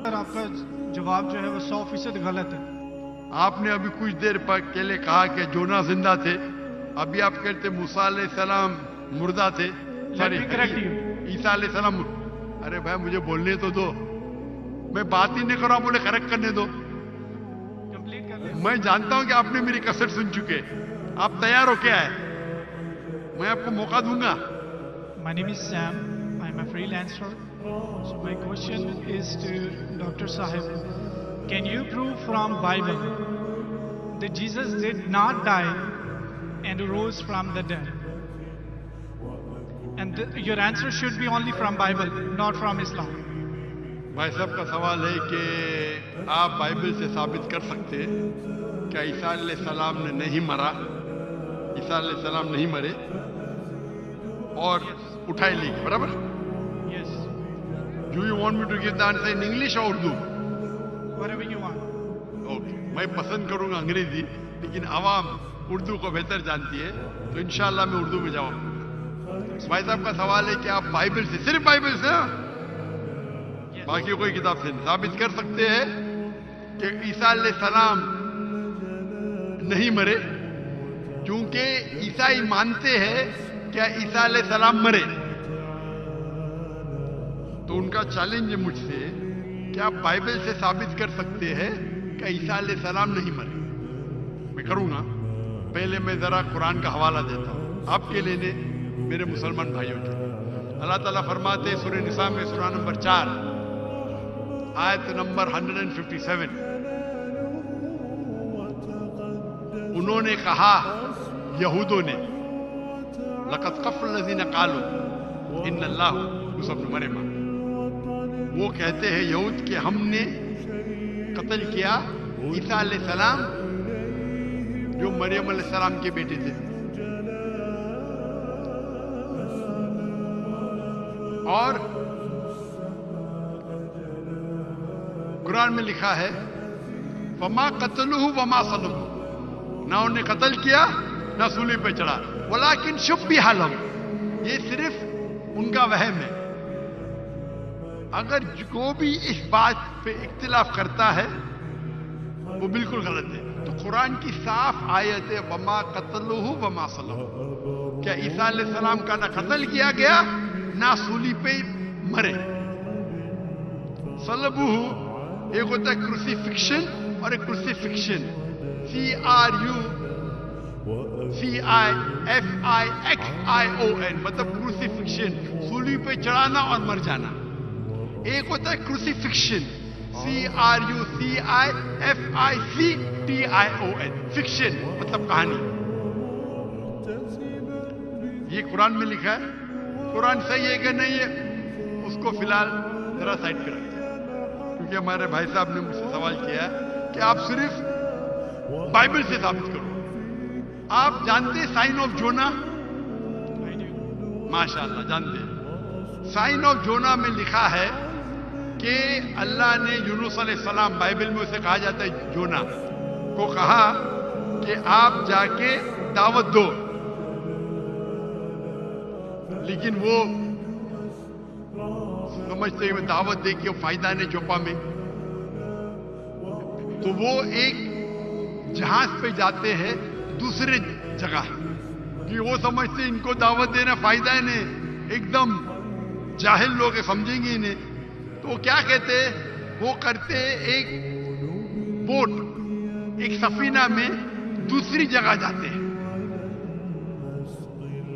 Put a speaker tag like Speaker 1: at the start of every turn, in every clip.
Speaker 1: سر آپ کا جواب جو ہے وہ 100% غلط ہے.
Speaker 2: آپ نے ابھی کچھ دیر پہلے کہا کہ جونا زندہ تھے، ابھی آپ کہتے موسیٰ علیہ السلام مردہ تھے.
Speaker 1: Let me correct you.
Speaker 2: عیسیٰ علیہ السلام. ارے بھائی مجھے بولنے تو دو، میں بات ہی نہیں کر رہا ہوں، بولے کریکٹ کرنے دو.
Speaker 1: کمپلیٹ کر لیں.
Speaker 2: میں جانتا ہوں کہ آپ نے میری کیسٹ سن چکے، آپ تیار ہو کیا ہے؟ میں آپ کو موقع دوں گا.
Speaker 1: My name is Sam. I'm a freelancer. So my question is to Dr. Sahib. Can you prove from Bible that Jesus did not die and rose from the dead? And your answer should be only from Bible, not from Islam.
Speaker 2: بھائی صاحب کا سوال ہے کہ آپ Bible سے ثابت کر سکتے کہ عیسیٰ علیہ السلام نے نہیں مرا، عیسیٰ علیہ السلام نہیں مرے اور اٹھائے لے گئے، برابر؟
Speaker 1: Yes.
Speaker 2: Do you want me to give the answer in English or Urdu?
Speaker 1: Whatever you want.
Speaker 2: Okay, میں پسند کروں گا انگریزی، لیکن عوام اردو کو بہتر جانتی ہے، تو انشاءاللہ میں اردو میں جواب دوں گا. بھائی صاحب کا سوال ہے کہ آپ بائبل سے، صرف بائبل سے، باقی کوئی کتاب سے نہیں، ثابت کر سکتے ہیں کہ عیسیٰ علیہ السلام نہیں مرے، کیونکہ عیسائی مانتے ہیں کہ عیسیٰ علیہ السلام مرے. تو ان کا چیلنج ہے مجھ سے کہ آپ بائبل سے ثابت کر سکتے ہیں کہ عیسیٰ علیہ السلام نہیں مرے. میں کروں گا. پہلے میں ذرا قرآن کا حوالہ دیتا ہوں آپ کے لیے، میرے مسلمان بھائیوں کے. اللہ تعالیٰ فرماتے سورہ نساء میں سورہ نمبر 4 آیت نمبر 157، انہوں نے کہا، یہودوں نے، لقد کفر الذین قالوا ان اللہ عیسی ابن مریم، وہ کہتے ہیں یہود کہ ہم نے قتل کیا عیسیٰ علیہ السلام جو مریم علیہ السلام کے بیٹے تھے. اور قرآن میں لکھا ہے وما قتلوہ وما صلبوہ، نہ انہیں قتل کیا نہ سولی پہ چڑھا، ولیکن شبہ لہم، یہ صرف ان کا وہم ہے. اگر جو بھی اس بات پہ اختلاف کرتا ہے وہ بالکل غلط ہے. تو قرآن کی صاف آیت ہے وما قتلوہ وما صلبوہ، کیا عیسیٰ علیہ السلام کا نہ قتل کیا گیا نہ سولی پہ مرے. صلبوہ ایک ہوتا ہے کروسیفکشن اور ایک کروسیفکشن، CRUCIFIXION، مطلب کروسیفکشن سولی پہ چڑھانا اور مر جانا. ایک ہوتا ہے کروسیفکشن، CRUCIFICTION، فکشن مطلب کہانی. یہ قرآن میں لکھا ہے. قرآن صحیح ہے کہ نہیں ہے اس کو فی الحال ذرا سائڈ پہ رکھتے ہیں، کیونکہ ہمارے بھائی صاحب نے مجھ سے سوال کیا ہے کہ آپ صرف بائبل سے ثابت کرو. آپ جانتے سائن آف جونا؟ ماشاء اللہ جانتے ہیں. سائن آف جونا میں لکھا ہے کہ اللہ نے یونس علیہ السلام، بائبل میں اسے کہا جاتا ہے جونا کو، کہا کہ آپ جا کے دعوت دو، لیکن وہ سمجھتے ہیں دعوت دے کے فائدہ نہیں چوپا میں. تو وہ ایک جہاز پہ جاتے ہیں دوسرے جگہ، کہ وہ سمجھتے ان کو دعوت دینا فائدہ ہے نہیں، ایک دم جاہل لوگ سمجھیں گے انہیں. تو وہ کیا کہتے ہیں، وہ کرتے ایک بوٹ، ایک سفینہ میں دوسری جگہ جاتے ہیں،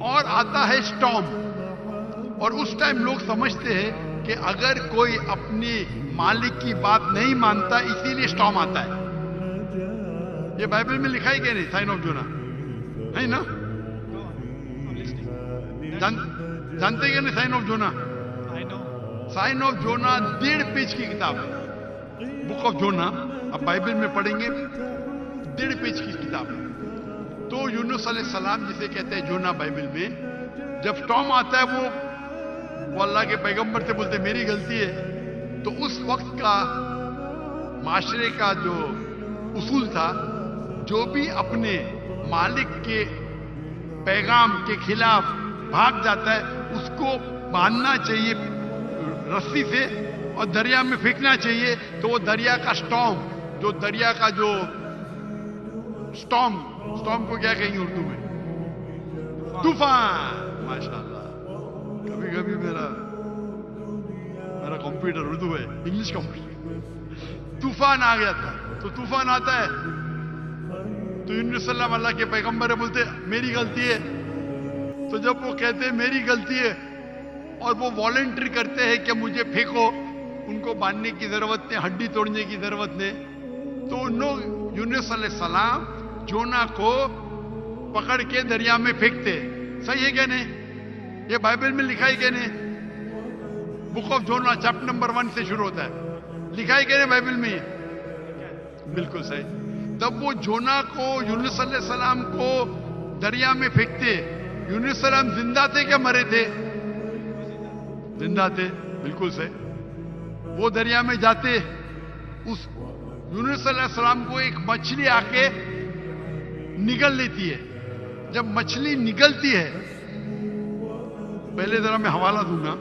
Speaker 2: اور آتا ہے اسٹارم، اور اس ٹائم لوگ سمجھتے ہیں کہ اگر کوئی اپنے مالک کی بات نہیں مانتا اسی لیے اسٹارم آتا ہے. یہ بائبل میں لکھا ہے کہ نہیں سائن آف جونا؟ نہیں نا؟ جانتے کہ نہیں sign of Jonah? Sign of Jonah 1.5 page کی کتاب ہے، بک آف جونا. اب بائبل میں پڑھیں گے 1.5 پیج کی کتاب ہے. تو یونس علیہ السلام جسے کہتے ہیں جونا بائبل میں، جب اسٹارم آتا ہے وہ اللہ کے پیغمبر سے بولتے میری غلطی ہے. تو اس وقت کا معاشرے کا جو اصول تھا، جو بھی اپنے مالک کے پیغام کے خلاف بھاگ جاتا ہے اس کو باندھنا چاہیے رسی سے اور دریا میں پھینکنا چاہیے تو وہ دریا کا سٹارم، جو دریا کا جو سٹارم کو کیا کہیں گے اردو میں؟ طوفان. ماشاءاللہ. کبھی کبھی میرا کمپیوٹر اردو ہے، انگلش کمپیوٹر. طوفان آ گیا تھا. تو طوفان آتا ہے تو یونس صلی اللہ اللہ کے پیغمبر بولتے میری غلطی ہے. تو جب وہ کہتے میری غلطی ہے اور وہ والنٹری کرتے ہیں کہ مجھے پھینکو، ان کو باندھنے کی ضرورت نہیں، ہڈی توڑنے کی ضرورت نہیں، تو یونس علیہ السلام جونا کو پکڑ کے دریا میں پھینکتے. صحیح ہے کہ نہیں؟ یہ بائبل میں لکھا ہے کہ نہیں؟ بک آف جونا چیپٹر نمبر 1 سے شروع ہوتا ہے. لکھا ہے کہ نہیں بائبل میں؟ بالکل صحیح. تب وہ جونا کو، یونس علیہ السلام کو دریا میں پھینکتے. یونس علیہ السلام زندہ تھے کہ مرے تھے؟ زندہ تھے. بالکل صحیح. وہ دریا میں جاتے، اس یونس علیہ السلام کو ایک مچھلی آ کے نگل لیتی ہے. جب مچھلی نگلتی ہے، پہلے ذرا میں حوالہ دوں گا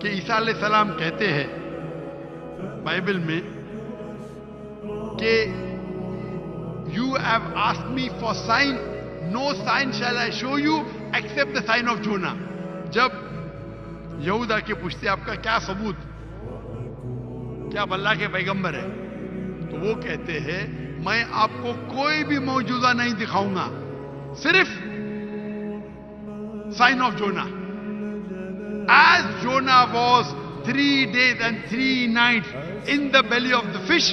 Speaker 2: کہ عیسیٰ علیہ السلام کہتے ہیں بائبل میں کہ you have asked me for sign, no sign shall I show you except the sign of Jonah. جب یہودا کے پوچھتے آپ کا کیا ثبوت، کیا آپ اللہ کے پیغمبر ہیں، تو وہ کہتے ہیں میں آپ کو کوئی بھی معجزہ نہیں دکھاؤں گا، صرف sign of Jonah. As Jonah was 3 days and 3 nights in the belly of the fish,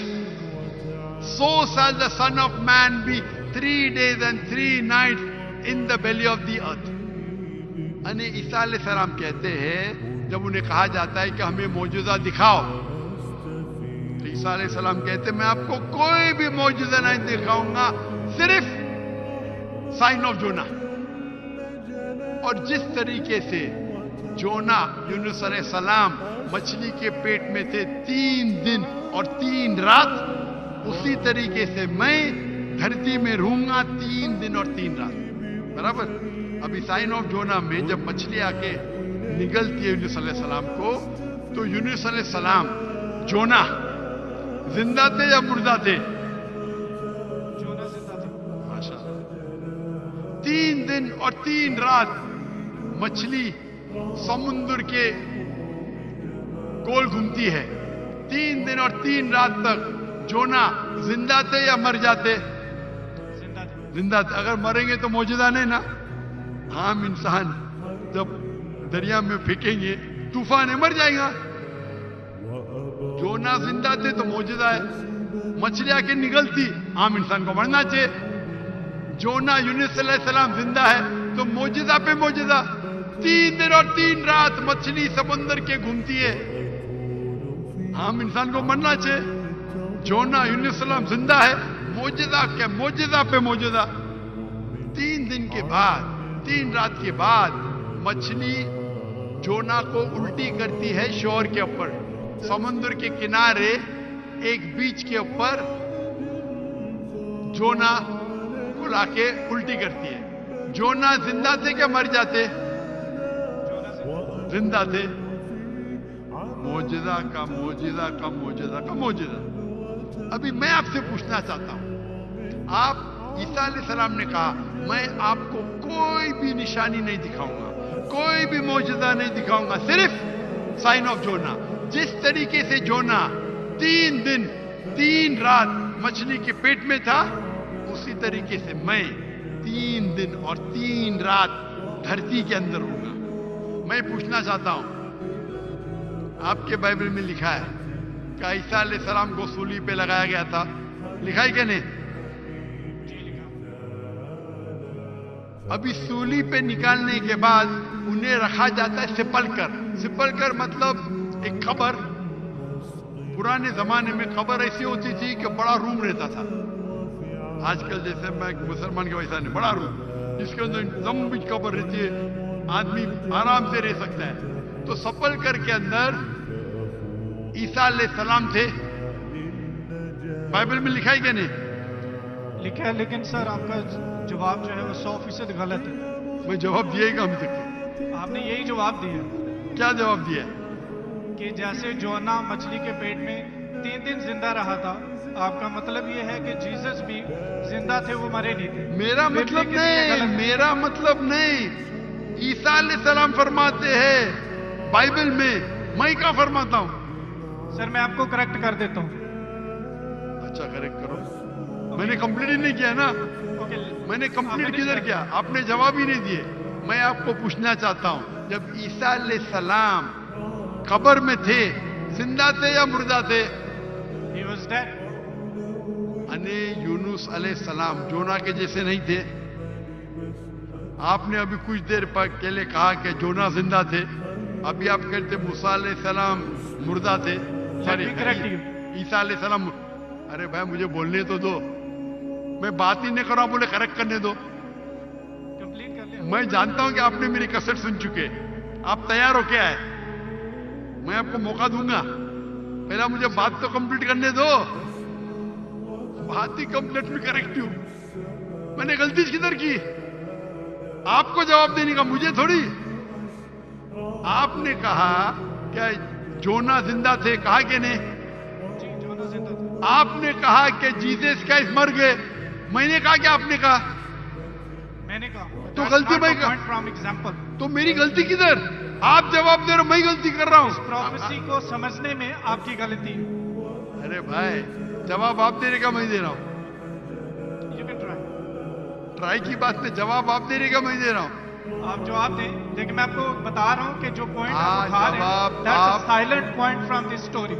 Speaker 2: so shall the Son of Man be 3 days and 3 nights in the belly of the earth. یعنی عیسیٰ علیہ السلام کہتے ہیں جب انہیں کہا جاتا ہے کہ ہمیں معجزہ دکھاؤ، تو عیسیٰ علیہ السلام کہتے ہیں میں آپ کو کوئی بھی معجزہ نہیں دکھاؤں گا، صرف سائن آف جونا. اور جس طریقے سے جونا یونس علیہ السلام مچھلی کے پیٹ میں تھے 3 دن اور 3 رات، اسی طریقے سے میں دھرتی میں رہوں گا 3 دن اور 3 رات. برابر. ابھی سائن آف جونا میں جب مچھلی آ کے نگلتی ہے یونس علیہ السلام کو، تو یونس علیہ السلام جونا زندہ تھے یا مردہ تھے؟
Speaker 1: جونا زندہ تھے.
Speaker 2: ماشاء اللہ. 3 دن اور 3 رات مچھلی سمندر کے گول گھومتی ہے. 3 دن اور 3 رات تک جونا زندہ تھے یا مر جاتے؟ زندہ تھے. اگر مریں گے تو معجزہ نہیں نا. عام انسان جب دریا میں پھینکیں گے طوفان ہے، مر جائے گا. جونا زندہ تھے تو معجزہ ہے. مچھلی آ کے نگلتی، عام انسان کو مرنا چاہیے. جونا یونس علیہ السلام زندہ ہے تو معجزہ پہ معجزہ. 3 دن اور 3 رات مچھلی سمندر کے گھومتی ہے، عام انسان کو مرنا چاہیے. جونا یونس علیہ السلام زندہ ہے، معجزہ کیا، معجزہ پہ معجزہ. 3 دن کے بعد، 3 رات کے بعد مچھلی جونا کو الٹی کرتی ہے شور کے اوپر. سمندر کے کنارے ایک بیچ کے اوپر جونا کو لا کے الٹی کرتی ہے. جونا زندہ تھے کہ مر جاتے؟ زندہ تھے. معجزہ کا معجزہ کا معجزہ کا معجزہ. ابھی میں آپ سے پوچھنا چاہتا ہوں، آپ عیسیٰ علیہ السلام نے کہا میں آپ کو کوئی بھی نشانی نہیں دکھاؤں گا، کوئی بھی معجزہ نہیں دکھاؤں گا، صرف سائن آف جونا. جس طریقے سے جونا 3 دن 3 رات مچھلی کے پیٹ میں تھا، اسی طریقے سے میں 3 دن اور 3 رات دھرتی کے اندر ہوں گا. میں پوچھنا چاہتا ہوں، آپ کے بائبل میں لکھا ہے کہ عیسیٰ علیہ السلام کو سولی پہ لگایا گیا تھا، لکھا ہے کہ نہیں؟ ابھی سولی پہ نکالنے کے بعد انہیں رکھا جاتا ہے سپل کر. سپل کر مطلب ایک قبر. پرانے زمانے میں قبر ایسی ہوتی تھی کہ بڑا روم رہتا تھا. آج کل جیسے میں مسلمان کے ویسا نہیں، بڑا روم جس کے اندر لمبی قبر رہتی ہے، آدمی آرام سے رہ سکتا ہے. تو سپل کر کے اندر عیسیٰ علیہ السلام تھے. بائبل میں لکھا ہے کہ نہیں؟
Speaker 1: لکھا ہے، لیکن سر آپ کا جواب جو ہے وہ 100% غلط ہے.
Speaker 2: میں جواب دیا ہی کہاں ابھی تک؟
Speaker 1: آپ نے یہی جواب دیا.
Speaker 2: کیا جواب دیا؟
Speaker 1: کہ جیسے جونا مچھلی کے پیٹ میں 3 دن زندہ رہا تھا، آپ کا مطلب یہ ہے کہ جیسس بھی زندہ تھے، وہ مرے نہیں تھے؟
Speaker 2: میرا مطلب نہیں، میرا مطلب نہیں. عیسیٰ علیہ السلام فرماتے ہیں بائبل میں، میں کیا فرماتا ہوں؟
Speaker 1: سر میں آپ کو کریکٹ کر دیتا ہوں.
Speaker 2: اچھا کریکٹ کرو. میں نے کمپلیٹ ہی نہیں کیا نا. میں نے کمپلیٹ کدھر کیا؟ آپ نے جواب ہی نہیں دیے. میں آپ کو پوچھنا چاہتا ہوں، جب عیسیٰ علیہ السلام قبر میں تھے، زندہ تھے یا مردہ تھے؟
Speaker 1: He was dead.
Speaker 2: یونس علیہ السلام جونا کے جیسے نہیں تھے؟ آپ نے ابھی کچھ دیر پہلے کہا کہ جونا زندہ تھے، ابھی آپ کہتے موسیٰ علیہ السلام مردہ تھے. سوری، عیسیٰ علیہ السلام. ارے بھائی مجھے بولنے تو دو، میں بات ہی نہیں کر رہا ہوں، بولے کریکٹ کرنے دو.
Speaker 1: کمپلیٹ کر لیا.
Speaker 2: میں جانتا ہوں کہ آپ نے میری کیسٹ سن چکے، آپ تیار ہو کے آئے. میں آپ کو موقع دوں گا، پہلا مجھے بات تو کمپلیٹ کرنے دو. بات ہی کمپلیٹ میں کریکٹ ہوں. میں نے غلطی کدھر کی؟ آپ کو جواب دینے کا، مجھے تھوڑی. آپ نے کہا کہ جونا زندہ تھے، کہا کہ نہیں؟
Speaker 1: جی جونا زندہ تھے.
Speaker 2: آپ نے کہا کہ جیسس کرائسٹ مر گئے، میں نے کہا کہ آپ نے کہا؟
Speaker 1: میں نے کہا.
Speaker 2: تو غلطی میں
Speaker 1: فرام ایگزامپل.
Speaker 2: تو میری غلطی کدھر؟ آپ جواب دے رہے ہو، میں غلطی کر رہا ہوں.
Speaker 1: پروفیسی کو سمجھنے میں آپ کی غلطی.
Speaker 2: ارے بھائی جواب آپ دینے کا، میں دے رہا ہوں.
Speaker 1: You can try.
Speaker 2: ٹرائی کی بات نہیں، جواب آپ دینے کا، میں دے رہا ہوں.
Speaker 1: آپ جواب دیں، لیکن میں آپ کو بتا رہا ہوں کہ جو پوائنٹ
Speaker 2: ہاں،
Speaker 1: آپ اٹھا رہے
Speaker 2: جواب
Speaker 1: ہیں that's a silent point from this story.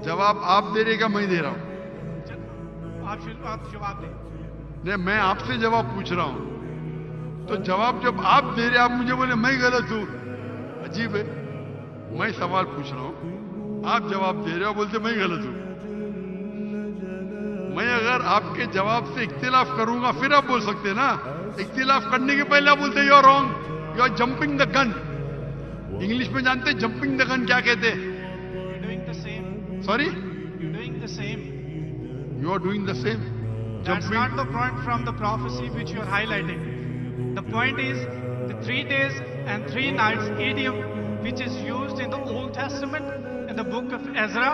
Speaker 2: جواب آپ دینے کا، میں دے رہا ہوں.
Speaker 1: آپ جواب دیں.
Speaker 2: نہیں، میں آپ سے جواب پوچھ رہا ہوں. تو جواب جب آپ دے رہے، آپ مجھے بولے میں غلط ہوں. عجیب ہے. میں سوال پوچھ رہا ہوں، آپ جواب دے رہے ہو، بولتے میں غلط ہوں. میں اگر آپ کے جواب سے اختلاف کروں گا پھر آپ بول سکتے نا. اختلاف کرنے کے پہلے آپ بولتے you are wrong, you are jumping the gun. English میں جانتے جمپنگ دا گن کیا کہتے؟
Speaker 1: You're doing the same.
Speaker 2: Sorry,
Speaker 1: You're doing the same.
Speaker 2: You are doing the same.
Speaker 1: That's not the point from the prophecy which you are highlighting. The point is the 3 days and 3 nights idiom which is used in the Old Testament, in the book of Ezra,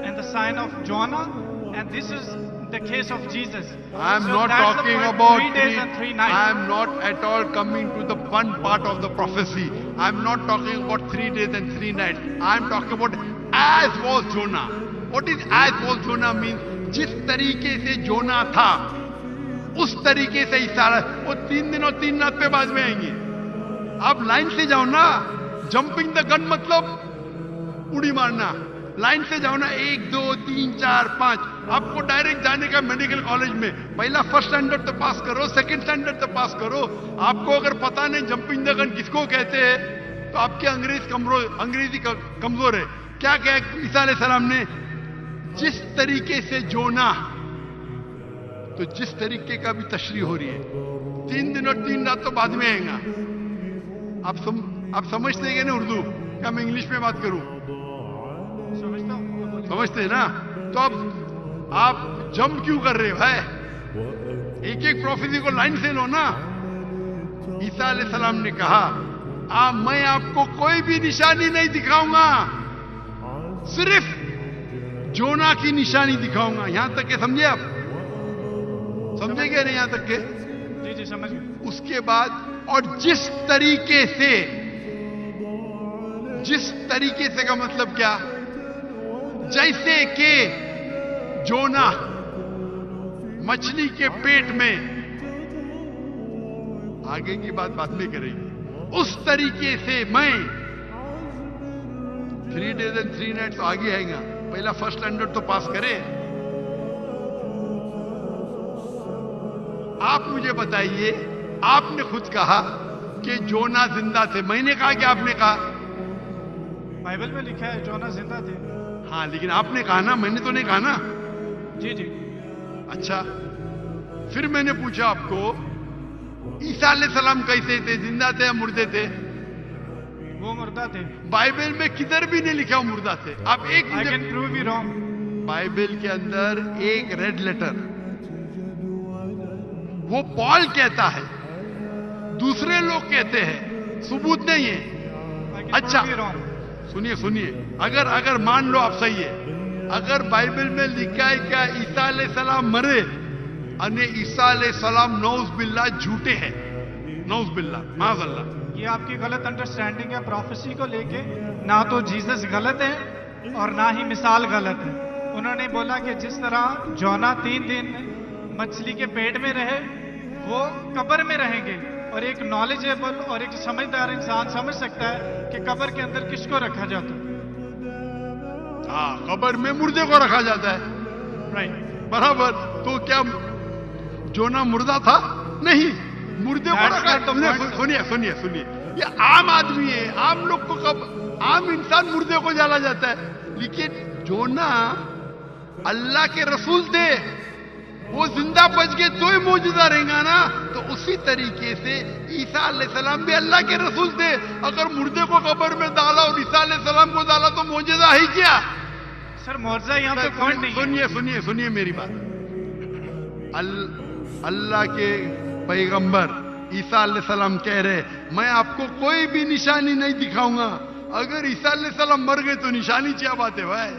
Speaker 1: and the sign of Jonah, and this is the case of Jesus.
Speaker 2: I am
Speaker 1: So
Speaker 2: not
Speaker 1: that's the
Speaker 2: talking
Speaker 1: point,
Speaker 2: about
Speaker 1: 3 days and 3 nights.
Speaker 2: I am not at all coming to the fun part of the prophecy. I am not talking about 3 days and 3 nights. I am talking about as was Jonah. What is as was Jonah means? جس طریقے سے جونا تھا اس طریقے سے عیسیٰ، وہ 3 دن اور 3 رات پہ بعد میں آئیں گے. آپ لائن سے جاؤ نا. جمپنگ دا گن مطلب اڑی مارنا. لائن سے جاؤ نا، 1 2 3 4 5. آپ کو ڈائریکٹ جانے کا میڈیکل کالج میں پہلا فرسٹ اسٹینڈرڈ تو پاس کرو، سیکنڈ اسٹینڈرڈ تو پاس کرو. آپ کو اگر پتا نہیں جمپنگ دا گن کس کو کہتے ہیں تو آپ کی انگریزی کمزور ہے. کیا کہا عیسیٰ علیہ السلام نے؟ جس طریقے سے جونا، تو جس طریقے کا بھی تشریح ہو رہی ہے. 3 دن اور 3 رات تو بعد میں آئیں گا. آپ سمجھتے کہ نہیں اردو؟ کیا میں انگلش میں بات کروں؟
Speaker 1: سمجھتا ہوں.
Speaker 2: سمجھتے ہیں نا؟ تو اب آپ جمپ کیوں کر رہے ہو؟ ہے ایک ایک پروفیسی کو لائن سے لو نا. عیسیٰ علیہ السلام نے کہا میں آپ کو کوئی بھی نشانی نہیں دکھاؤں گا، صرف جونا کی نشانی دکھاؤں گا. یہاں تک کہ سمجھے آپ؟ سمجھے گیا نہیں یہاں تک کہ؟
Speaker 1: جی جی سمجھ گئے.
Speaker 2: اس کے بعد اور جس طریقے سے کا مطلب کیا؟ جیسے کہ جونا مچھلی کے پیٹ میں، آگے کی بات بعد میں کریں گے. اس طریقے سے میں 3 days and 3 nights تو آگے آئیں گا. پہلا فرسٹ اسٹینڈرڈ تو پاس کرے. آپ مجھے بتائیے، آپ نے خود کہا کہ جونا زندہ تھے. میں نے کہا کہ آپ نے کہا؟
Speaker 1: بائبل میں لکھا ہے جونا زندہ تھے.
Speaker 2: ہاں لیکن آپ نے کہا نا، میں نے تو نہیں کہا نا.
Speaker 1: جی جی.
Speaker 2: اچھا پھر میں نے پوچھا آپ کو عیسیٰ علیہ السلام کیسے تھے؟ زندہ تھے یا مردے تھے؟
Speaker 1: وہ مردہ تھے.
Speaker 2: بائبل میں کدھر بھی نہیں لکھا وہ مردہ تھے. آپ ایک
Speaker 1: I can prove you wrong.
Speaker 2: Bible کے اندر ایک ریڈ لیٹر وہ پال کہتا ہے، دوسرے لوگ کہتے ہیں، ثبوت نہیں ہے.
Speaker 1: I can
Speaker 2: اچھا
Speaker 1: prove you wrong.
Speaker 2: سنیے سنیے، اگر مان لو آپ صحیح ہے، اگر بائبل میں لکھا ہے کیا عیسیٰ علیہ السلام مرے، انہیں عیسیٰ علیہ السلام نعوذ باللہ جھوٹے ہیں، نعوذ باللہ، معاذ اللہ.
Speaker 1: یہ آپ کی غلط انڈرسٹینڈنگ ہے پروفیسی کو لے کے. نہ تو جیسس غلط ہے اور نہ ہی مثال غلط ہے. انہوں نے بولا کہ جس طرح جونا 3 دن مچھلی کے پیٹ میں رہے وہ قبر میں رہیں گے، اور ایک نالجیبل اور ایک سمجھدار انسان سمجھ سکتا ہے کہ قبر کے اندر کس کو رکھا جاتا ہے.
Speaker 2: ہاں، قبر میں مردے کو رکھا جاتا ہے،
Speaker 1: رائٹ.
Speaker 2: برابر. تو کیا جونا مردہ تھا؟ نہیں، مردے کو رکھا. سنیے سنیے، یہ عام آدمی ہے، عام لوگ کو عام انسان مردے کو جالا جاتا ہے، لیکن جونا اللہ کے رسول تھے، وہ زندہ بچ گئے تو ہی معجزہ رہیں گا نا. تو اسی طریقے سے عیسیٰ علیہ السلام بھی اللہ کے رسول تھے. اگر مردے کو قبر میں ڈالا اور عیسیٰ علیہ السلام کو ڈالا تو معجزہ ہی کیا؟
Speaker 1: سر معجزہ یہاں پہ پوائنٹ نہیں ہے.
Speaker 2: سنیے میری بات. اللہ کے پیغمبر عیسیٰ علیہ السلام کہہ رہے میں آپ کو کوئی بھی نشانی نہیں دکھاؤں گا. اگر عیسیٰ علیہ السلام مر گئے تو نشانی کیا بات ہے بھائی؟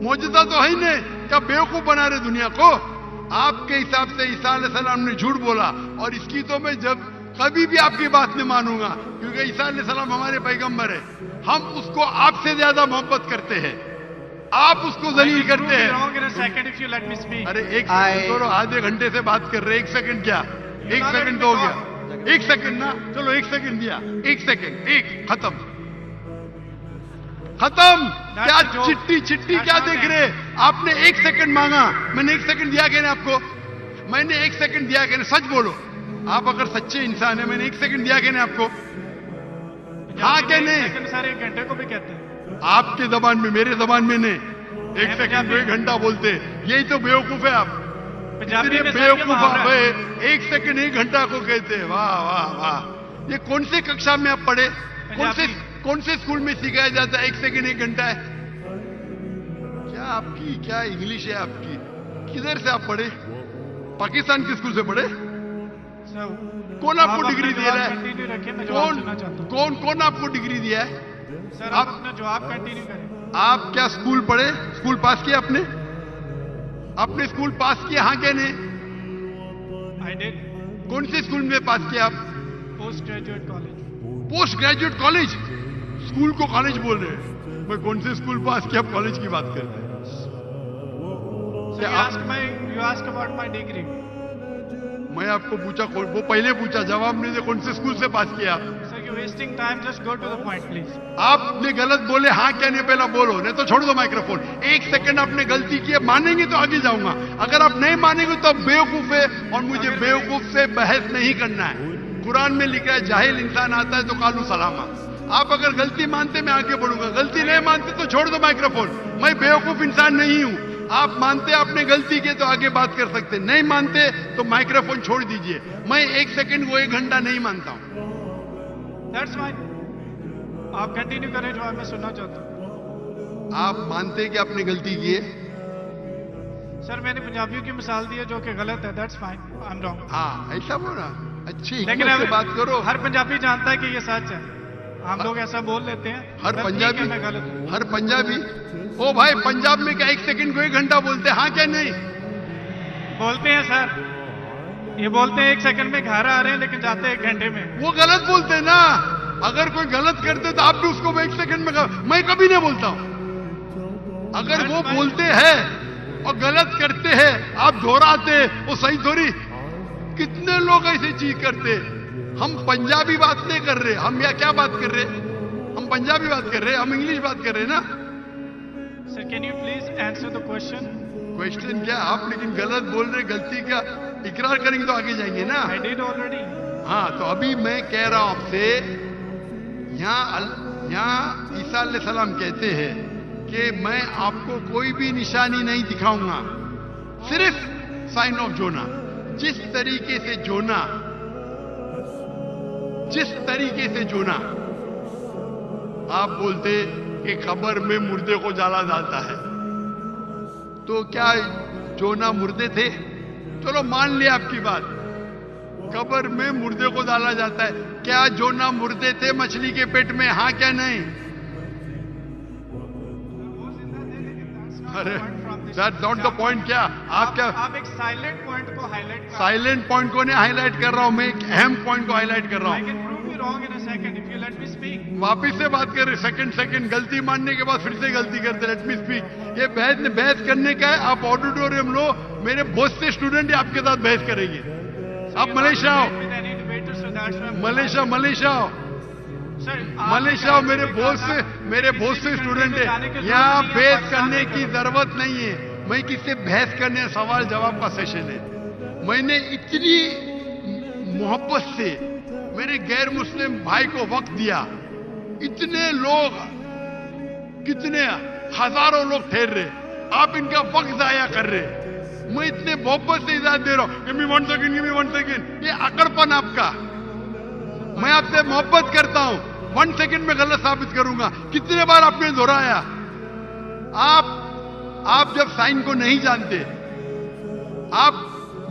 Speaker 2: معجزہ تو ہے ہی نہیں. کیا بیوقوف بنا رہے دنیا کو؟ آپ کے حساب سے عیسیٰ علیہ السلام نے جھوٹ بولا، اور اس کی تو میں جب کبھی بھی آپ کی بات نہیں مانوں گا، کیونکہ عیسیٰ علیہ السلام ہمارے پیغمبر ہے. ہم اس کو آپ سے زیادہ محبت کرتے ہیں، آپ اس کو ذلیل کرتے ہیں. ارے ایک سیکنڈ، آدھے گھنٹے سے بات کر رہے، 1 سیکنڈ کیا؟ 1 سیکنڈ تو ہو گیا. 1 سیکنڈ نا، چلو 1 سیکنڈ دیا. 1 سیکنڈ، ختم. کیا چٹی کیا دیکھ رہے؟ آپ نے 1 سیکنڈ مانگا، میں نے 1 سیکنڈ دیا کہ نہیں آپ کو؟ میں نے 1 سیکنڈ دیا کہ نہیں؟ سچ بولو، آپ اگر سچے انسان ہیں، میں نے 1 سیکنڈ دیا کہ نہیں آپ کو؟ ہاں کہ نہیں؟
Speaker 1: سر 1 گھنٹے کو بھی کہتے ہیں
Speaker 2: آپ کے زبان میں، میرے زبان میں نہیں. 1 سیکنڈ کو 1 گھنٹہ بولتے، یہی تو بیوقوف ہے آپ. بیوقوف آپ ہے، 1 سیکنڈ 1 گھنٹہ کو کہتے. واہ واہ واہ. یہ کون سے ککشا میں آپ پڑھے؟ کون سے اسکول میں سکھایا جاتا ہے 1 سیکنڈ 1 گھنٹہ ہے؟ کیا آپ کی کیا انگلش ہے آپ کی؟ کدھر سے آپ پڑھے؟ پاکستان کے اسکول سے پڑھے؟ کون آپ کو ڈگری دیا ہے؟ کون آپ کو ڈگری دیا ہے؟
Speaker 1: سر آپ اپنا جواب کنٹینیو کریں.
Speaker 2: آپ کیا اسکول پڑھے؟ اسکول پاس کیا آپ نے؟ آپ نے اسکول پاس کیا ہاں کہ نہیں؟
Speaker 1: I did.
Speaker 2: کون سے اسکول میں پاس کیا آپ؟
Speaker 1: Post graduate college.
Speaker 2: Post graduate college? School کو کالج بول رہے ہیں. میں کون سے اسکول پاس کیا، آپ کالج کی بات کرتے ہیں.
Speaker 1: You asked about my degree.
Speaker 2: میں آپ کو پوچھا، وہ پہلے پوچھا، جواب نہیں دے. کون سے اسکول سے پاس کیا آپ؟
Speaker 1: Sir, you're wasting time. Just go to the point, please.
Speaker 2: آپ نے غلط بولے، ہاں کیا نہیں پہلا بولو، نہیں تو چھوڑ دو مائکروفون. 1 سیکنڈ آپ نے غلطی کی ہے، مانیں گے تو آگے جاؤں گا. اگر آپ نہیں مانیں گے تو آپ بیوقوف ہے، اور مجھے بیوقوف سے بحث نہیں کرنا ہے. قرآن میں لکھا ہے جاہل انسان آتا ہے تو قالو سلامہ. آپ اگر غلطی مانتے میں آگے بڑھوں گا، غلطی نہیں مانتے تو چھوڑ دو مائکروفون. میں بیوقوف انسان نہیں ہوں. آپ مانتے آپ نے غلطی کی تو آگے بات کر سکتے، نہیں مانتے تو مائکروفون چھوڑ دیجئے. میں 1 سیکنڈ کو 1 گھنٹہ نہیں مانتا ہوں.
Speaker 1: That's fine. آپ کنٹینیو کریں جو میں سننا چاہتا ہوں.
Speaker 2: آپ مانتے کہ آپ نے غلطی کی ہے؟
Speaker 1: سر میں نے پنجابیوں کی مثال دی ہے جو کہ غلط ہے. That's fine. I'm wrong.
Speaker 2: ہاں ایسا بولا، اچھی
Speaker 1: لیکن
Speaker 2: حکمت سے بات کرو.
Speaker 1: ہر پنجابی جانتا ہے کہ یہ سچ ہے. ہم لوگ ایسا بول لیتے ہیں.
Speaker 2: ہر پنجابی،
Speaker 1: میں غلط ہوں.
Speaker 2: ہر پنجابی. او بھائی پنجاب میں کیا 1 سیکنڈ کو 1 گھنٹہ بولتے ہاں کیا نہیں؟
Speaker 1: بولتے ہیں سر. یہ بولتے ہیں 1 سیکنڈ میں گھر آ رہے ہیں لیکن جاتے ہیں 1 گھنٹے میں.
Speaker 2: وہ غلط بولتے ہیں نا. اگر کوئی غلط کرتے تو آپ بھی اس کو 1 سیکنڈ میں کبھی نہیں بولتا ہوں. اگر وہ بولتے ہیں اور غلط کرتے ہیں آپ دہراتے، وہ صحیح تھوڑی. کتنے لوگ ایسی چیز کرتے. ہم پنجابی بات نہیں کر رہے، ہم یا کیا بات کر رہے؟ ہم پنجابی بات کر رہے، ہم انگلش بات کر رہے نا.
Speaker 1: Sir can you please answer the question?
Speaker 2: Question کیا؟ آپ لیکن غلط بول رہے، غلطی کا اقرار کریں گے تو آگے جائیں گے نا.
Speaker 1: I did already.
Speaker 2: ہاں تو ابھی میں کہہ رہا ہوں آپ سے، یہاں عیسیٰ علیہ السلام کہتے ہیں کہ میں آپ کو کوئی بھی نشانی نہیں دکھاؤں گا، صرف سائن آف جونا. جس طریقے سے جونا آپ بولتے کہ قبر میں مردے کو جالا جاتا ہے، تو کیا جونا مردے تھے؟ چلو مان لیا آپ کی بات، قبر میں مردے کو ڈالا جاتا ہے. کیا جونا مردے تھے مچھلی کے پیٹ میں؟ ہاں کیا نہیں؟ ارے
Speaker 1: point from this.
Speaker 2: That's not the point. کیا آپ کیا
Speaker 1: آپ ایک سائلنٹ پوائنٹ کو ہائی لائٹ کر.
Speaker 2: سائلنٹ پوائنٹ کو نہیں ہائی لائٹ کر رہا ہوں, میں ایک اہم پوائنٹ کو ہائی لائٹ کر رہا
Speaker 1: I
Speaker 2: ہوں.
Speaker 1: can prove you wrong in a second if you let me speak.
Speaker 2: واپس سے بات کر رہے, سیکنڈ غلطی ماننے کے بعد پھر سے غلطی کرتے. Let me speak. یہ بحث کرنے کا ہے. آپ آڈیٹوریم لو, میرے بہت سے اسٹوڈنٹ آپ کے ساتھ بحث کریں گے. آپ ملیشیا آؤ,
Speaker 1: With any debater, so that's why I'm-
Speaker 2: Malaysia آؤ,
Speaker 1: Sir,
Speaker 2: ملیشیا آؤ. میرے بہت سے اسٹوڈنٹ ہیں. یہاں بحث کرنے کی ضرورت نہیں ہے. میں کس سے بحث کرنے, سوال جواب کا سیشن ہے. میں نے اتنی محبت سے میرے غیر مسلم بھائی کو وقت دیا. اتنے لوگ, کتنے ہزاروں لوگ ٹھہر رہے, آپ ان کا وقت ضائع کر رہے. میں اتنے محبت سے اجازت دے رہا ہوں. Give me 1 second. یہ اکڑ پن آپ کا. میں آپ سے محبت کرتا ہوں. 1 سیکنڈ میں غلط ثابت کروں گا. کتنے بار آپ نے دہرایا. آپ جب سائن کو نہیں جانتے, آپ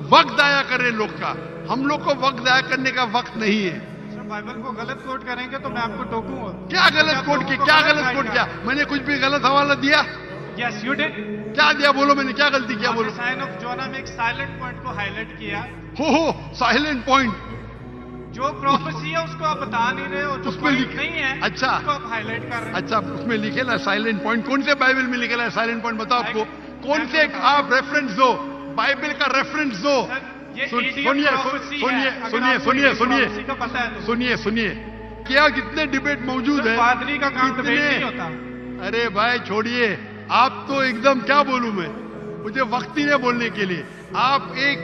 Speaker 2: وقت ضائع کر رہے لوگ کا. ہم لوگ کو وقت ضائع کرنے کا وقت نہیں ہے.
Speaker 1: سر بائبل کو غلط کوٹ کریں گے تو میں آپ کو ٹوکوں گا.
Speaker 2: کیا غلط کوٹ کیا, کیا غلط کوٹ کیا؟ میں نے کچھ بھی غلط حوالہ دیا؟
Speaker 1: Yes you did.
Speaker 2: کیا دیا بولو, میں نے کیا غلطی کیا بولو.
Speaker 1: سائن آف جونا میں ایک سائلنٹ پوائنٹ کو ہائی لائٹ کیا.
Speaker 2: ہو سائلنٹ پوائنٹ.
Speaker 1: جو پروفیسی ہے اس کو آپ بتا نہیں رہے, اور جو
Speaker 2: اس میں
Speaker 1: point نہیں ہے
Speaker 2: اچھا,
Speaker 1: اس کو آپ ہائی لائٹ کر رہے ہیں.
Speaker 2: اچھا اس میں لکھے نا سائلنٹ پوائنٹ. کون سے بائبل میں لکھے نا سائلنٹ پوائنٹ؟ بتاؤ آپ کو کون سے. آپ ریفرنس دو, بائبل کا ریفرنس دو. سنیے کیا کتنے ڈبیٹ موجود ہیں.
Speaker 1: پادری کا کام ڈبیٹ نہیں ہوتا.
Speaker 2: ارے بھائی چھوڑیے, آپ تو ایک دم کیا بولوں میں, مجھے وقت ہی نہیں بولنے کے لیے. آپ ایک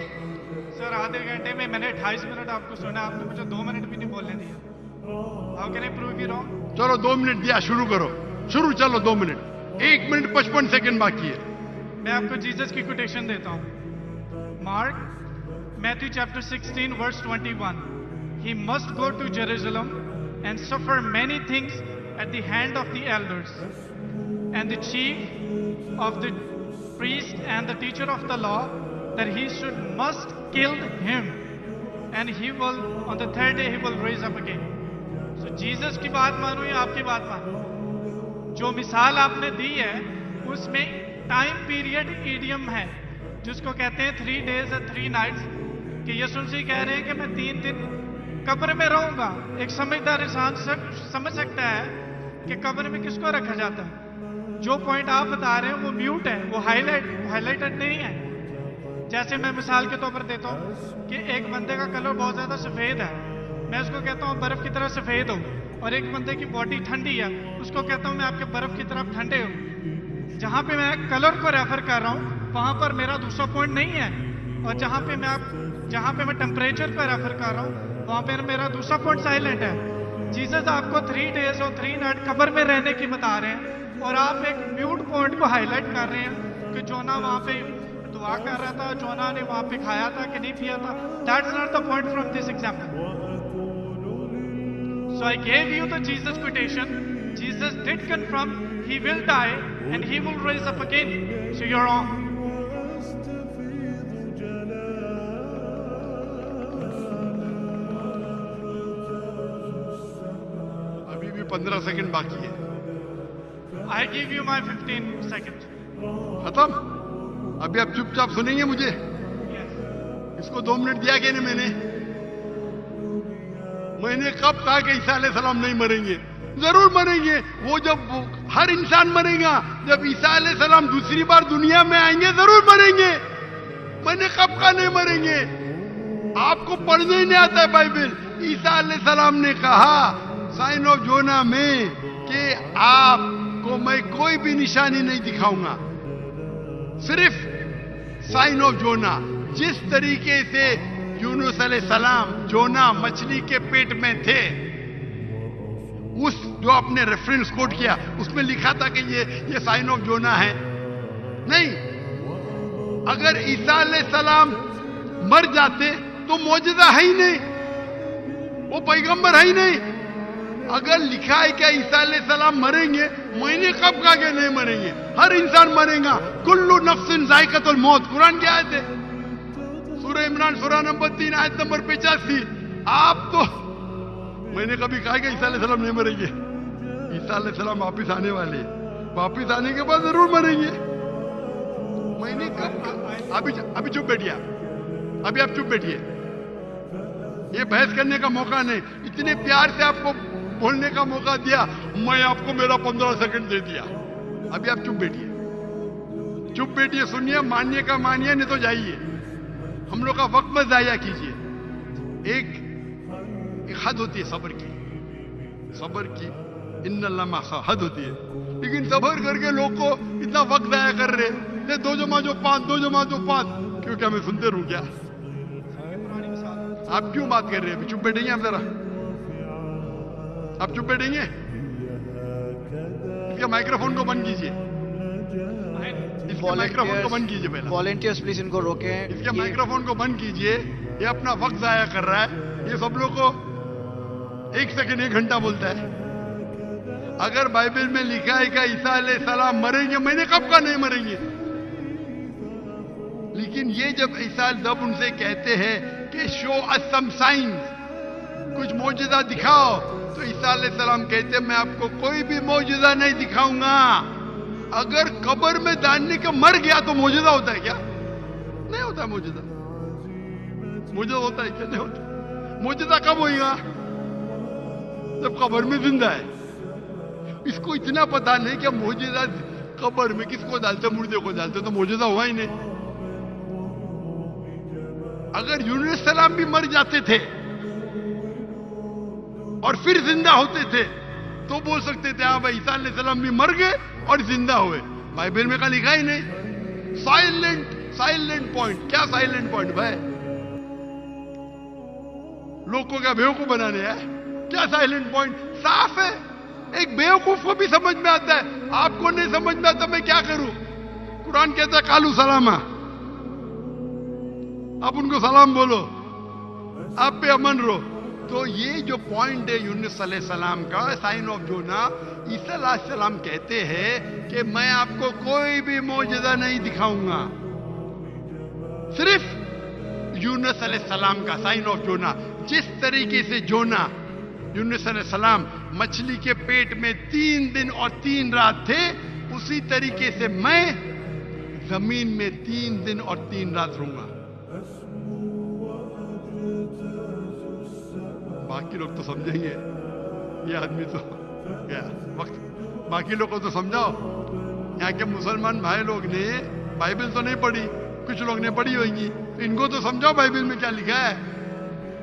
Speaker 1: سر آدھے گھنٹے میں نے 28 منٹ آپ کو سنا, آپ نے مجھے 2 منٹ بھی نہیں بولنے دیا. How can I prove you wrong?
Speaker 2: چلو 2 منٹ دیا, شروع کرو. چلو 2 منٹ. 1 منٹ 55 سیکنڈ باقی ہے.
Speaker 1: میں آپ کو جیسس کی کوٹیشن دیتا ہوں. Mark Matthew chapter 16 verse 21. He must go to Jerusalem and suffer many things at the hand of the elders and the chief of the priest and the teacher of the law, that he must kill him, and he will, on the 3rd day he will raise up again. So Jesus کی بات مانو یا آپ کی بات مانو؟ جو مثال آپ نے دی ہے اس میں ٹائم پیریڈ ایڈیم ہے, جس کو کہتے ہیں 3 days and 3 nights, کہ یسوع مسیح کہہ رہے ہیں کہ میں 3 دن قبر میں رہوں گا. ایک سمجھدار انسان سمجھ سکتا ہے کہ قبر میں کس کو رکھا جاتا ہے. جو پوائنٹ آپ بتا رہے ہیں وہ میوٹ ہے, وہ ہائی لائٹڈ نہیں ہے. جیسے میں مثال کے طور پر دیتا ہوں کہ ایک بندے کا کلر بہت زیادہ سفید ہے, میں اس کو کہتا ہوں برف کی طرح سفید ہو, اور ایک بندے کی باڈی ٹھنڈی ہے, اس کو کہتا ہوں میں آپ کے برف کی طرف ٹھنڈے ہوں. جہاں پہ میں کلر کو ریفر کر رہا ہوں وہاں پر میرا دوسرا پوائنٹ نہیں ہے, اور جہاں پہ میں ٹیمپریچر پہ ریفر کر رہا ہوں وہاں پہ میرا دوسرا پوائنٹ سائلنٹ ہے. جیسس آپ کو 3 days اور 3 nights قبر میں رہنے کی بتا رہے ہیں, اور آپ ایک میوٹ پوائنٹ کو ہائی لائٹ کر رہے ہیں کہ جونا وہاں پہ دعا کر رہا تھا, جونا نے وہاں پہ کھایا تھا کہ نہیں پیا تھا. That's not the point from this example. So I gave you the Jesus quotation. Jesus did confirm he will die and he will raise up again. So you're wrong.
Speaker 2: ابھی بھی 15 سیکنڈ باقی ہے.
Speaker 1: I give you my 15 seconds.
Speaker 2: ختم. ابھی آپ چپ چاپ سنیں گے مجھے.
Speaker 1: Yes.
Speaker 2: اس کو 2 منٹ دیا کہ نہیں. میں نے کب کہا کہ عیسیٰ علیہ السلام نہیں مریں گے؟ ضرور مریں گے. وہ جب ہر انسان مرے گا, جب عیسیٰ علیہ السلام دوسری بار دنیا میں آئیں گے ضرور مریں گے. میں نے کب کہا نہیں مریں گے؟ آپ کو پڑھنے ہی نہیں آتا ہے بائبل. عیسیٰ علیہ السلام نے کہا سائن آف جونا میں کہ آپ کو میں کوئی بھی نشانی نہیں دکھاؤں گا, صرف سائن آف جونا. جس طریقے سے یونس علیہ السلام جونا مچھلی کے پیٹ میں تھے, اس جو آپ نے ریفرنس کوٹ کیا اس میں لکھا تھا کہ یہ سائن آف جونا ہے. نہیں, اگر عیسیٰ علیہ السلام مر جاتے تو معجزہ ہے ہی نہیں, وہ پیغمبر ہے ہی نہیں. اگر لکھا ہے کہ عیسیٰ علیہ السلام مریں گے, میں نے کب کہا کہ نہیں مریں گے؟ ہر انسان مرے گا. کل نفس ذائقۃ الموت, قرآن کی آیت ہے, سورہ عمران سورہ نمبر 3 آیت نمبر 85. آپ تو, میں نے کبھی کہا کہ عیسیٰ علیہ السلام نہیں مریں گے؟ عیسیٰ علیہ السلام واپس آنے والے, واپس آنے کے بعد ضرور مریں گے. میں نے ابھی چپ بیٹھیے، ابھی آپ چپ بیٹھیے، یہ بحث کرنے کا موقع نہیں. اتنے پیار سے آپ کو بولنے کا موقع دیا، میں آپ کو میرا 15 سیکنڈ دے دیا. ابھی آپ چپ بیٹھیے، چپ بیٹھیے، سنیے، مانیے کا مانیے، نہیں تو جائیے. ہم لوگ کا وقت مت ضائع کیجیے. ایک حد ہوتی ہے صبر کی، صبر کی ان اللہ ما حد ہوتی ہے. لیکن صبر کر کے لوگ کو اتنا وقت ضائع کر رہے ہیں. 2 جمع 5، 2 جمع 5، کیونکہ ہمیں سنتے رہو کیا؟ آپ کیوں بات کر رہے ہیں؟ چپ بیٹھیں گے آپ ذرا، آپ چپ بیٹھیں گے؟ اس کے مائکروفون کو بند کیجیے، اس کے مائکروفون کو بند کیجیے. پہلے
Speaker 3: والنٹیئرز پلیز ان کو روکیں.
Speaker 2: اس کے مائکروفون کو بند کیجیے. یہ اپنا وقت ضائع کر رہا ہے. یہ سب لوگ کو 1 سیکنڈ 1 گھنٹہ بولتا ہے. اگر بائبل میں لکھا ہے کہ عیسیٰ علیہ السلام مریں گے، میں نے کب کہا نہیں مریں گے؟ لیکن یہ جب عیسیٰ جب ان سے کہتے ہیں کہ شو اس سم سائنس، کچھ معجزہ دکھاؤ، تو عیسیٰ علیہ السلام کہتے ہیں میں آپ کو کوئی بھی معجزہ نہیں دکھاؤں گا. اگر قبر میں ڈالنے کے مر گیا تو معجزہ ہوتا ہے کیا؟ نہیں ہوتا معجزہ. معجزہ ہوتا ہے کیا؟ نہیں ہوتا. معجزہ کب ہوئے گا؟ جب قبر میں زندہ ہے. اس کو اتنا پتا نہیں کہ معجزہ قبر میں کس کو ڈالتے، مردے کو ڈالتے، تو معجزہ ہوا ہی نہیں. اگر یونس علیہ السلام بھی مر جاتے تھے اور پھر زندہ ہوتے تھے تو بول سکتے تھے ہاں بھائی عیسیٰ علیہ السلام بھی مر گئے اور زندہ ہوئے. بائبل میں کا لکھا ہی نہیں. Silent point. کیا سائلنٹ پوائنٹ بھائی؟ لوگ کو کیا بیوقوف بنانے ہے؟ کیا سائلنٹ پوائنٹ؟ صاف ہے. ایک بیوقوف کو بھی سمجھ میں آتا ہے، آپ کو نہیں سمجھ میں آتا، میں کیا کروں؟ قرآن کہتا ہے قالوا سلاما، آپ ان کو سلام بولو، آپ پہ امن رہو. تو یہ جو پوائنٹ ہے یونس علیہ السلام کا، سائن آف جونا، عیسیٰ علیہ السلام کہتے ہیں کہ میں آپ کو کوئی بھی معجزہ نہیں دکھاؤں گا. صرف یونس علیہ السلام کا سائن آف جونا. جس طریقے سے جونا یونس علیہ السلام مچھلی کے پیٹ میں 3 دن اور 3 رات تھے، اسی طریقے سے میں زمین میں 3 دن اور 3 رات رہوں گا. باقی لوگ تو سمجھیں گے، یہ آدمی تو کیا وقت، باقی لوگ کو تو سمجھاؤ. یہاں کے مسلمان بھائی لوگ نے بائبل تو نہیں پڑھی، کچھ لوگ نے پڑھی ہوئیں گی، ان کو تو سمجھاؤ بائبل میں کیا لکھا ہے.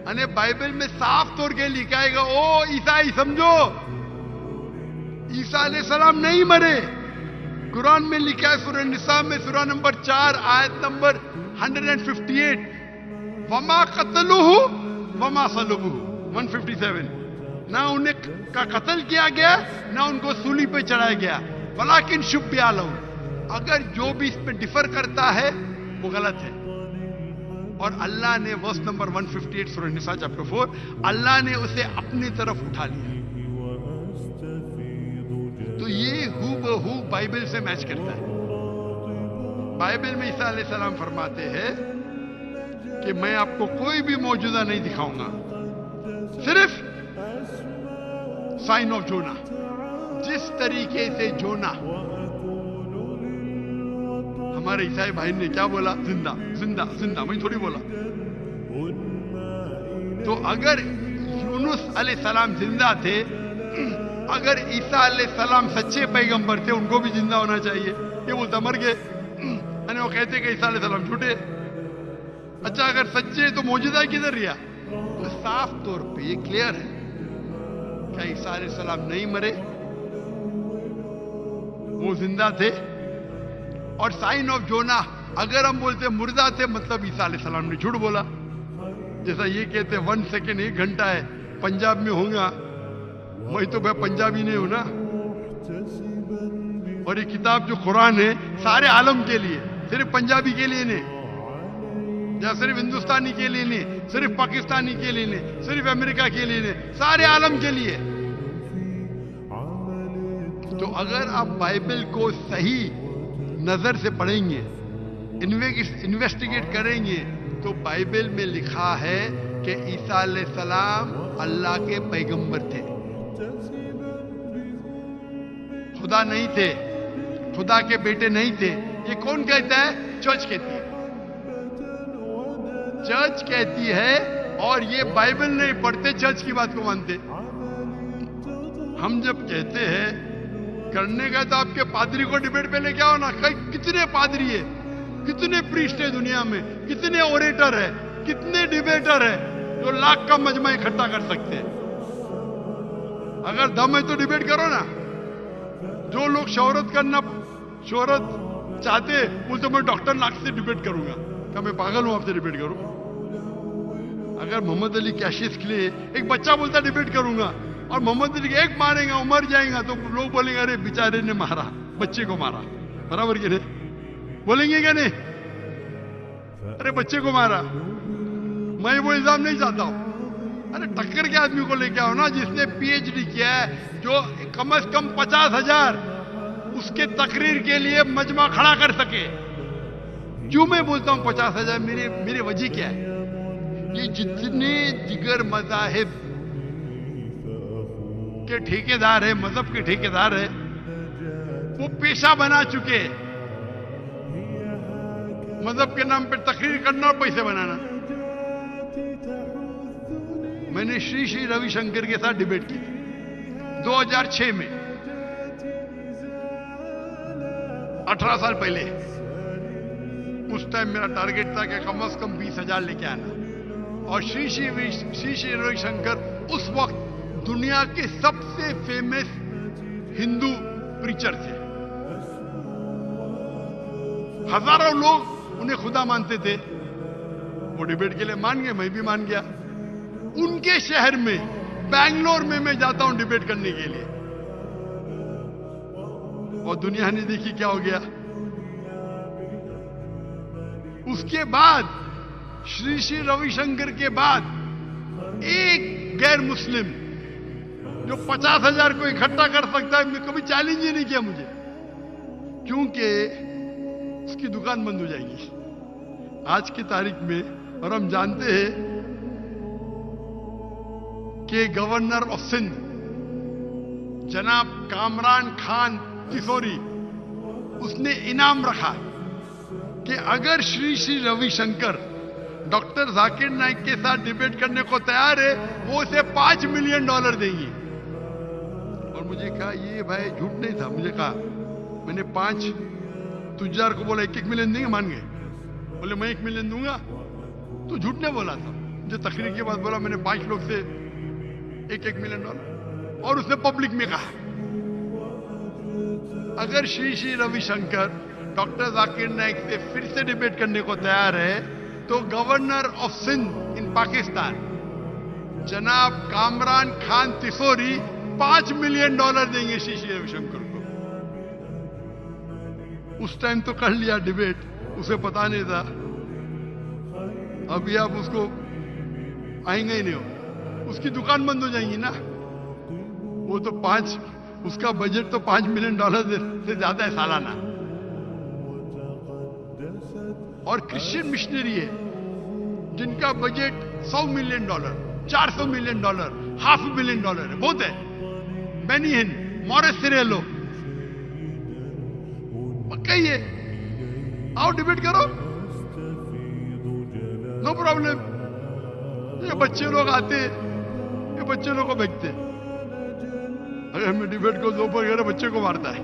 Speaker 2: یعنی بائبل میں صاف طور کے لکھا ہے کہ او عیسائی سمجھو، عیسیٰ علیہ السلام نہیں مرے. قرآن میں لکھا ہے سورہ نساء میں سورہ نمبر 4 آیت نمبر 158، وما قتلوہ وما صلبوہ. 157. نہ انہیں کا قتل کیا گیا، نہ ان کو سولی پہ چڑھایا گیا، ولیکن شبہ لہم. اگر جو بھی اس پہ ڈفر کرتا ہے وہ غلط ہے. اور اللہ نے ورس نمبر 158 سورہ نساء چیپٹر 4، اللہ نے اسے اپنی طرف اٹھا لیا. تو یہ ہو بہو بائبل سے میچ کرتا ہے. بائبل میں عیسیٰ علیہ السلام فرماتے ہیں کہ میں آپ کو کوئی بھی معجزہ نہیں دکھاؤں گا، صرف سائن آف جونا. جس طریقے سے جونا، ہمارے عیسائی بھائی نے کیا بولا؟ زندہ زندہ زندہ، میں تھوڑی بولا. تو اگر یونس علیہ السلام زندہ تھے، اگر عیسیٰ علیہ السلام سچے پیغمبر تھے، ان کو بھی زندہ ہونا چاہیے. یہ بولتا مر گئے، یعنی وہ کہتے کہ عیسیٰ علیہ السلام جھوٹے. اچھا اگر سچے تو معجزہ کدھر رہا؟ تو صاف طور پہ یہ کلیئر ہے کہ عیسیٰ علیہ السلام نہیں مرے، وہ زندہ تھے. اور سائن آف جونا، اگر ہم بولتے مردہ تھے، مطلب عیسیٰ علیہ السلام نے جھوٹ بولا. جیسا یہ کہتے 1 سیکنڈ 1 گھنٹہ ہے، پنجاب میں ہوں گا، میں تو بھائی پنجابی نہیں ہوں نا. اور یہ کتاب جو قرآن ہے سارے عالم کے لیے، صرف پنجابی کے لیے نہیں، یا صرف ہندوستانی کے لیے نہیں، صرف پاکستانی کے لیے نہیں، صرف امریکہ کے لیے نہیں، سارے عالم کے لیے. تو اگر آپ بائبل کو صحیح نظر سے پڑھیں گے، انویسٹیگیٹ کریں گے، تو بائبل میں لکھا ہے کہ عیسیٰ علیہ السلام اللہ کے پیغمبر تھے، خدا نہیں تھے، خدا کے بیٹے نہیں تھے. یہ کون کہتا ہے؟ چرچ کہتی ہے. چرچ کہتی ہے, اور یہ بائبل نہیں پڑھتے, چرچ کی بات کو مانتے. ہم جب کہتے ہیں کرنے کا تو آپ کے پادری کو ڈیبیٹ پہ لے کے آؤ نا. کتنے پادری ہے, کتنے پریسٹ ہے دنیا میں, کتنے اوریٹر ہے, کتنے ڈیبیٹر ہے جو لاکھ کا مجمع اکٹھا کر سکتے ہیں. اگر دم ہے تو ڈیبیٹ کرو نا. جو لوگ شہرت چاہتے وہ تو میں ڈاکٹر لاکھ سے ڈیبیٹ کروں گا. کیا میں پاگل ہوں آپ سے ڈیبیٹ کروں؟ اگر محمد علی کیشیز کے لیے ایک بچہ بولتا ڈیبیٹ کروں گا, اور محمد علی ایک ماریں گا, مر جائیں گا, تو لوگ بولیں گے ارے بیچارے نے مارا, بچے کو مارا. برابر کہ نہیں؟ بولیں گے کہ نہیں؟ ارے بچے کو مارا. میں وہ الزام نہیں چاہتا ہوں. ارے ٹکر کے آدمی کو لے کے آؤ نا, جس نے پی ایچ ڈی کیا ہے, جو کم از کم 50,000 اس کے تقریر کے لیے مجمع کھڑا کر سکے. کیوں میں بولتا ہوں 50,000؟ میرے وجہ کیا ہے؟ یہ جتنے دیگر مذاہب کے ٹھیکیدار ہے, مذہب کے ٹھیکیدار ہے, وہ پیشہ بنا چکے مذہب کے نام پہ تقریر کرنا اور پیسے بنانا. میں نے شری روی شنکر کے ساتھ ڈیبیٹ کی 2006 میں, 18 سال پہلے. اس ٹائم میرا ٹارگیٹ تھا کہ کم از کم 20,000 لے کے آنا. اور شری روی شنکر اس وقت دنیا کے سب سے فیمس ہندو پریچر تھے. ہزاروں لوگ انہیں خدا مانتے تھے. وہ ڈیبیٹ کے لیے مان گئے, میں بھی مان گیا. ان کے شہر میں بنگلور میں جاتا ہوں ڈیبیٹ کرنے کے لیے, اور دنیا نے دیکھی کیا ہو گیا. اس کے بعد شری روی شنکر کے بعد ایک غیر مسلم جو 50,000 کو اکٹھا کر سکتا ہے, میں کبھی چیلنج ہی نہیں کیا مجھے, کیونکہ اس کی دکان بند ہو جائے گی آج کی تاریخ میں. اور ہم جانتے ہیں کہ گورنر آف سندھ جناب کامران خان تیسوری, اس نے انعام رکھا کہ اگر شری روی شنکر ڈاکٹر ذاکر نائک کے ساتھ ڈیبیٹ کرنے کو تیار ہے, وہ اسے $5 ملین دیں گے. اور مجھے کہا, یہ بھائی جھوٹ نہیں تھا. مجھے کہا, میں نے 5 تجار کو بولا 1 ملین دیں گے, مان گئے. بولے میں 1 ملین دوں گا. تو جھوٹ نہیں بولا تھا. مجھے تقریر کے بعد بولا میں نے 5 لوگ سے $1 ملین. اور اس نے پبلک میں کہا اگر شری روی شنکر ڈاکٹر ذاکر نائک سے پھر سے ڈیبیٹ کرنے کو تیار ہے, تو گورنر آف سندھ ان پاکستان جناب کامران خان تیسوری $5 ملین دیں گے شری روی شنکر کو. اس ٹائم تو کر لیا ڈیبیٹ, اسے پتا نہیں تھا. ابھی آپ اس کو آئیں گے ہی نہیں ہو, اس کی دکان بند ہو جائیں گی نا. وہ تو اس کا بجٹ تو $5 ملین سے زیادہ ہے سالانہ. اور کرسچین مشنری ہے جن کا بجٹ $100 ملین, $400 ملین, $500 ملین ہے, بہت ہے. بینی ہن, مورس سیریلو, کہیے آؤ ڈیبیٹ کرو, نو پرابلم. یہ بچے لوگ آتے, یہ بچے لوگ کو بھیجتے. اگر میں ڈیبیٹ کو دو پر بچے کو مارتا ہے,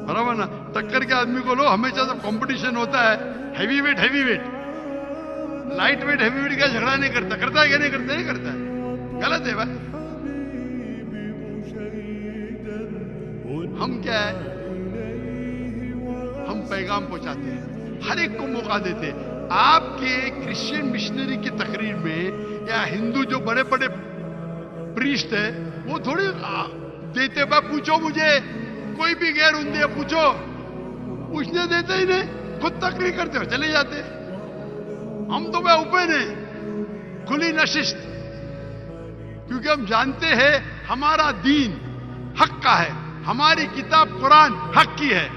Speaker 2: برابر نا. ٹکر کے آدمی کو لو. ہمیشہ جب کمپٹیشن ہوتا ہے heavy weight, light weight heavy weight کا جھگڑا نہیں کرتا ہے کہ نہیں کرتا؟ نہیں کرتا ہے. غلط ہے بھائی. ہم کیا ہے, ہم پیغام پہنچاتے ہیں, ہر ایک کو موقع دیتے. آپ کے کرسچین مشنری کی تقریر میں یا ہندو جو بڑے بڑے پریسٹ ہے وہ تھوڑی دیتے. بھائی پوچھو مجھے, کوئی بھی غیر ہندو پوچھو, پوچھنے دیتے ہی نہیں, خود تقریر کرتے ہو چلے جاتے. ہم تو بھائی اوپن ہیں, کھلی نشست, کیونکہ ہم جانتے ہیں ہمارا دین حق کا ہے, ہماری کتاب قرآن حق کی ہے.